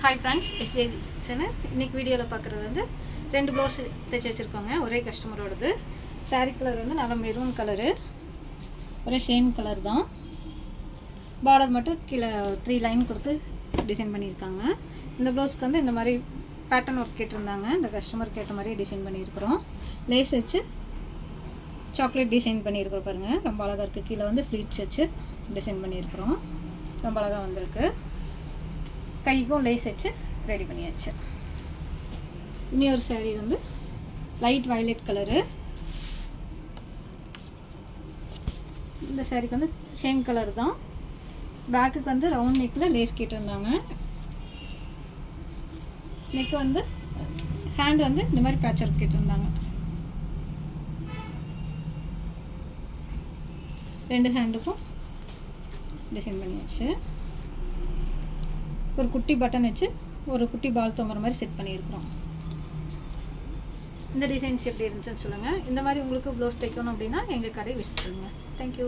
Hi friends, SJ channel. இன்றைக்கி வீடியோவில் பார்க்குறது வந்து 2 ப்ளவுஸ் தைச்சி வச்சுருக்கோங்க. ஒரே கஸ்டமரோடது. சாரீ கலர் வந்து நல்லா மெரூன் கலரு, ஒரே சேம் கலர் தான். பார்டர் மட்டும் கீழே 3 லைன் கொடுத்து டிசைன் பண்ணியிருக்காங்க. இந்த ப்ளவுஸ்க்கு வந்து இந்த மாதிரி பேட்டர்ன் ஒர்க் கேட்டிருந்தாங்க. இந்த கஸ்டமருக்கு ஏற்ற மாதிரியே டிசைன் பண்ணியிருக்கிறோம். லேஸ் வச்சு சாக்லேட் டிசைன் பண்ணியிருக்கிறோம் பாருங்கள், ரொம்ப அழகாக இருக்குது. கீழே வந்து ஃப்ளீட்ஸ் வச்சு டிசைன் பண்ணியிருக்கிறோம், ரொம்ப அழகாக வந்திருக்கு. கைக்கும் லேஸ் வச்சு ரெடி பண்ணியாச்சு. இனி ஒரு சாரீ வந்து லைட் வயலட் கலரு. இந்த சாரீக்கு வந்து சேம் கலர் தான். பேக்குக்கு வந்து ரவுண்ட் நெக்கில் லேஸ் கேட்டிருந்தாங்க. நெக்கு வந்து ஹேண்ட் வந்து இந்த மாதிரி பேட்ச் ஒர்க் கேட்டிருந்தாங்க. 2 ஹேண்டுக்கும் டிசைன் பண்ணியாச்சு. ஒரு குட்டி பட்டன் வச்சு ஒரு குட்டி பால் தொங்குற மாதிரி செட் பண்ணியிருக்கிறோம். இந்த டிசைன்ஸ் எப்படி இருந்துச்சுன்னு சொல்லுங்கள். இந்த மாதிரி உங்களுக்கு ப்ளவுஸ் தைக்கணும் அப்படின்னா எங்கள் கடையை விசிட் பண்ணுங்கள். தேங்க்யூ.